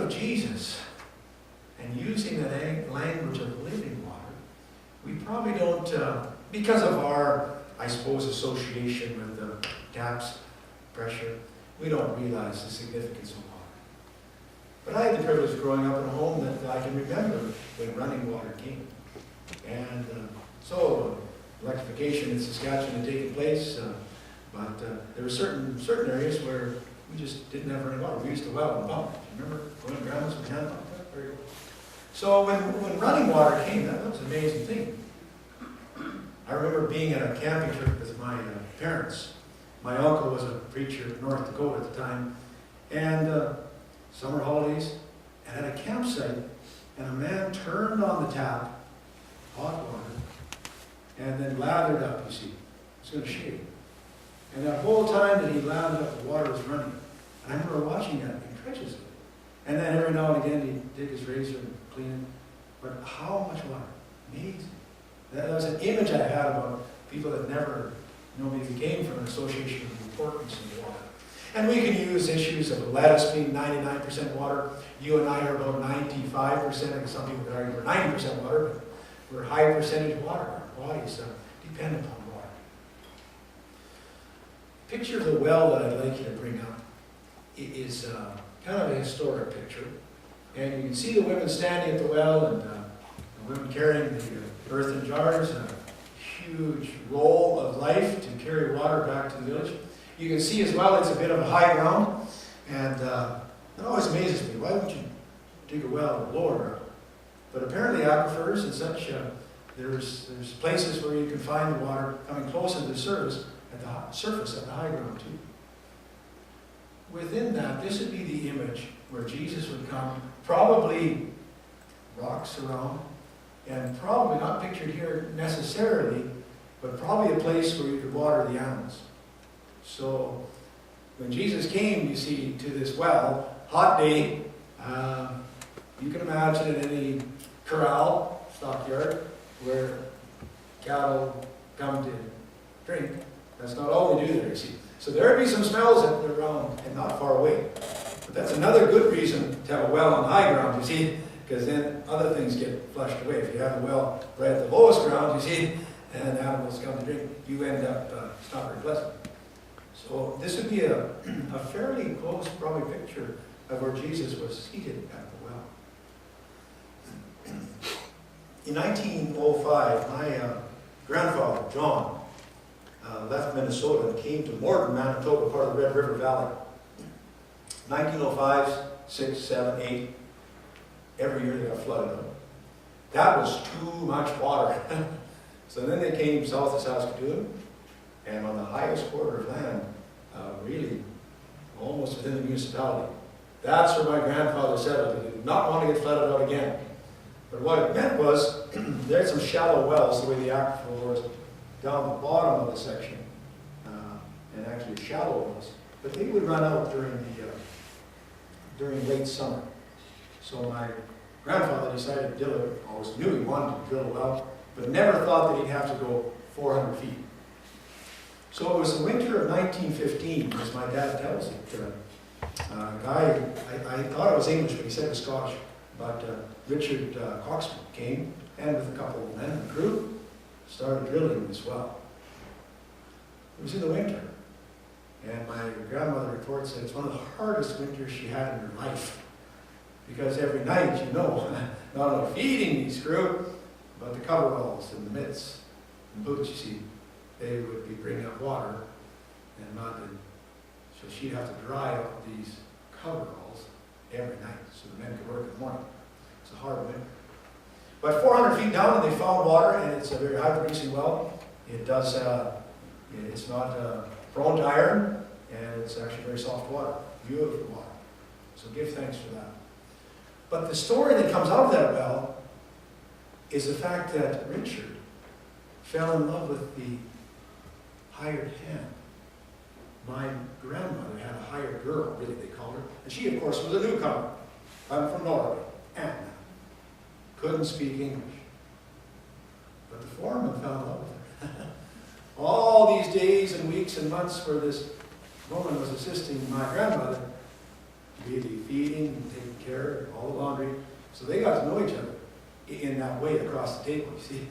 of Jesus and using the language of living water, we probably don't, because of our, I suppose, association with the taps pressure, we don't realize the significance of water. But I had the privilege of growing up in a home that I can remember when running water came. And so electrification in Saskatchewan had taken place, but there were certain areas where we just didn't have running water. We used to well and pump. Remember going to grandma's and hand pump? Very good. So when running water came, that was an amazing thing. I remember being at a camping trip with my parents. My uncle was a preacher in North Dakota at the time, and summer holidays, and at a campsite, and a man turned on the tap, hot water, and then lathered up, you see. It's going to shave. And that whole time that he lathered up, the water was running. And I remember watching that incredulously. And then every now and again, he'd take his razor and clean it. But how much water? Amazing. That was an image I had about people that never, maybe came from an association of the importance of water. And we can use issues of lettuce being 99% water. You and I are about 95%, and some people could argue we're 90% water, but we're high percentage water. Our bodies depend upon water. Picture of the well that I'd like you to bring up. It is kind of a historic picture. And you can see the women standing at the well, and the women carrying the earthen jars, a huge roll of life to carry water back to the village. You can see as well it's a bit of a high ground, and it always amazes me. Why would you dig a well lower ground? But apparently aquifers and such, there's places where you can find the water coming closer to the surface at the high ground too. Within that, this would be the image where Jesus would come, probably rocks around, and probably not pictured here necessarily, but probably a place where you could water the animals. So when Jesus came, you see, to this well, hot day, you can imagine in any corral, stockyard, where cattle come to drink. That's not all they do there, you see. So there would be some smells that are around and not far away. But that's another good reason to have a well on high ground, you see, because then other things get flushed away. If you have a well right at the lowest ground, you see, and animals come to drink, you end up, it's not very pleasant. So this would be a fairly close, probably, picture of where Jesus was seated at the well. In 1905, my grandfather, John, left Minnesota and came to Morton, Manitoba, part of the Red River Valley. 1905, 6, 7, 8, every year they got flooded out. That was too much water. So then they came south of Saskatoon, and on the highest quarter of land, really almost within the municipality. That's where my grandfather settled. He did not want to get flooded out again. But what it meant was, there had some shallow wells, the way the aquifer was, down the bottom of the section, and actually shallow wells. But they would run out during late summer. So my grandfather decided to drill it. Always knew he wanted to drill a well, but never thought that he'd have to go 400 feet. So it was the winter of 1915, as my dad tells it. A guy, I thought it was English, but he said it was Scottish, but Richard Coxman came, and with a couple of men and crew, started drilling this well. It was in the winter, and my grandmother reports that it's one of the hardest winters she had in her life, because every night, not only feeding these crew, but the coveralls and the mitts and boots, you see, they would be bringing up water and mud, and so she'd have to dry out these coveralls every night so the men could work in the morning. It's a hard winter. But 400 feet down, they found water, and it's a very high-producing well. It does, it's not prone to iron, and it's actually very soft water, beautiful water. So give thanks for that. But the story that comes out of that well is the fact that Richard fell in love with the hired hand. My grandmother had a hired girl, really they called her, and she, of course, was a newcomer. I'm from Norway, and couldn't speak English. But the foreman fell in love with her. All these days and weeks and months where this woman was assisting my grandmother, really feeding and taking care of all the laundry. So they got to know each other in that way across the table, you see.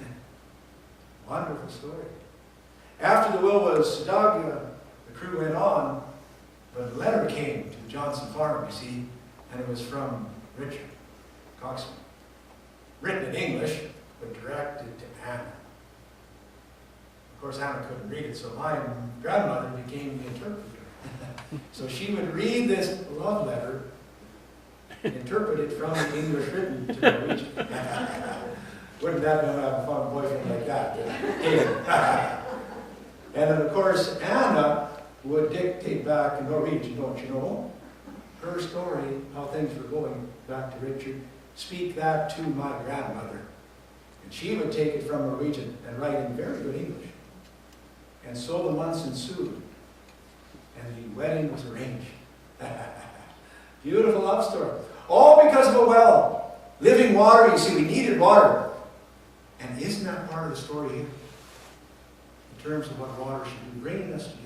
Wonderful story. After the will was dug, the crew went on, but a letter came to the Johnson farm, you see, and it was from Richard Coxman. Written in English, but directed to Anna. Of course, Anna couldn't read it, so my grandmother became the interpreter. So she would read this love letter, interpret it from the English written to Norwegian. Wouldn't that be have a fun boyfriend like that? And then, of course, Anna would dictate back in Norwegian, don't you know? Her story, how things were going back to Richard. Speak that to my grandmother. And she would take it from Norwegian and write in very good English. And so the months ensued. And the wedding was arranged. Beautiful love story. All because of a well. Living water, you see, we needed water. And isn't that part of the story here? In terms of what water should be bringing us together.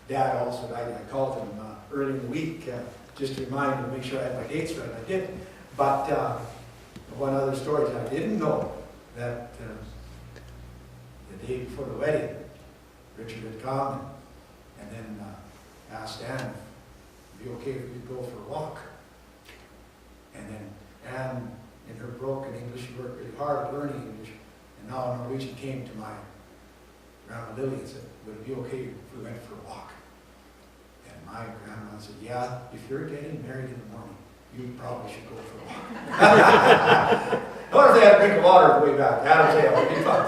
Dad also died. I called him early in the week just to remind him to make sure I had my dates right. I did. But one other story I didn't know that the day before the wedding, Richard had come and then asked Anne if it would be okay if we go for a walk. And then Anne, in her broken English, she worked really hard at learning English, and now Norwegian came to my Grandma Lily and said, would it be okay if we went for a walk? And my grandma said, yeah, if you're getting married in the morning, you probably should go for a walk. I wonder if they had a drink of water on the way back. That'll tell you, it would be fun.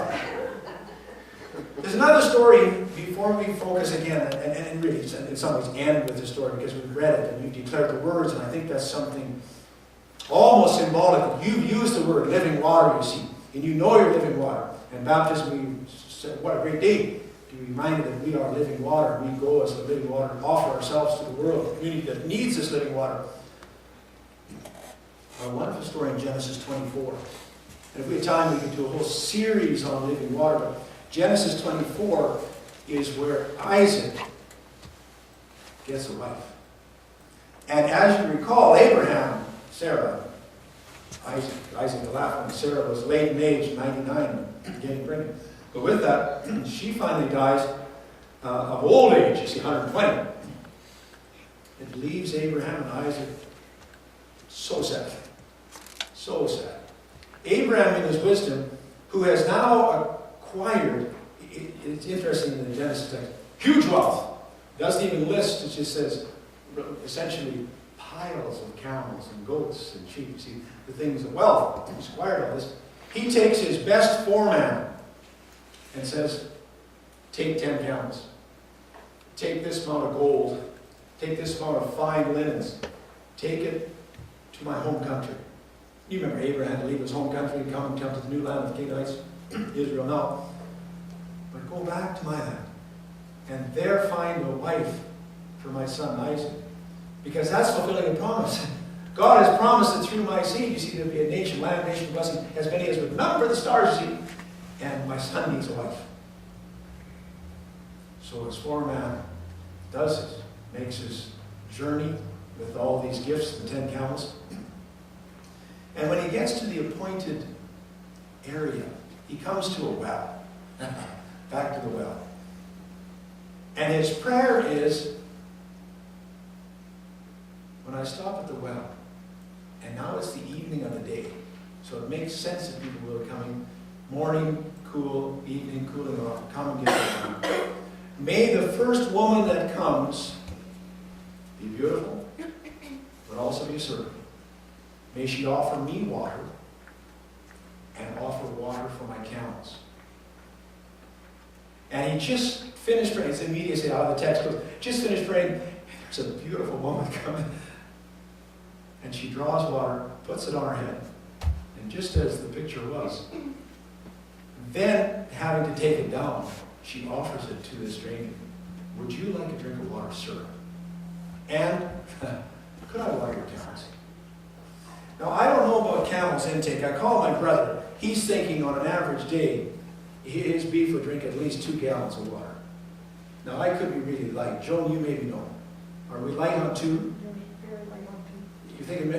There's another story before we focus again, and really in some ways end with the story because we've read it and you've declared the words, and I think that's something almost symbolic. You've used the word living water, you see, and you know you're living water. And baptism, we said, what a great day to be reminded that we are living water. We go as the living water and offer ourselves to the world, the community that needs this living water. A wonderful story in Genesis 24. And if we had time, we could do a whole series on living water. But Genesis 24 is where Isaac gets a wife. And as you recall, Abraham, Sarah, Isaac the last one, Sarah was late in age, 99, getting pregnant. But with that, she finally dies of old age, you see, 120. It leaves Abraham and Isaac so sad. So sad. Abraham, in his wisdom, who has now acquired, it's interesting in the Genesis text, huge wealth. Doesn't even list, it just says, essentially, piles of camels and goats and sheep. You see, the things of wealth. He's acquired all this. He takes his best foreman and says, take 10 camels. Take this amount of gold. Take this amount of fine linens. Take it to my home country. You remember Abraham had to leave his home country and come to the new land of the Canaanites, Israel now. But go back to my land and there find a wife for my son Isaac. Because that's fulfilling a promise. God has promised that through my seed, you see, there'll be a nation, land, nation, blessing, as many as would number the stars, you see. And my son needs a wife. So his foreman does it, makes his journey with all these gifts, the 10 camels. And when he gets to the appointed area, he comes to a well. Back to the well. And his prayer is, when I stop at the well, and now it's the evening of the day, so it makes sense that people will be coming, morning, cool, evening, cooling off, come and get it. May the first woman that comes be beautiful, but also be a servant. May she offer me water, and offer water for my camels. And he just finished praying. It's immediately out of the text goes, just finished praying, and there's a beautiful woman coming. And she draws water, puts it on her head, and just as the picture was, then having to take it down, she offers it to the stranger. Would you like a drink of water, sir? And could I water your camels? Now, I don't know about camels intake. I call my brother. He's thinking on an average day, his beef would drink at least 2 gallons of water. Now, I could be really light. Joan, you maybe know. Are we light on 2? you think of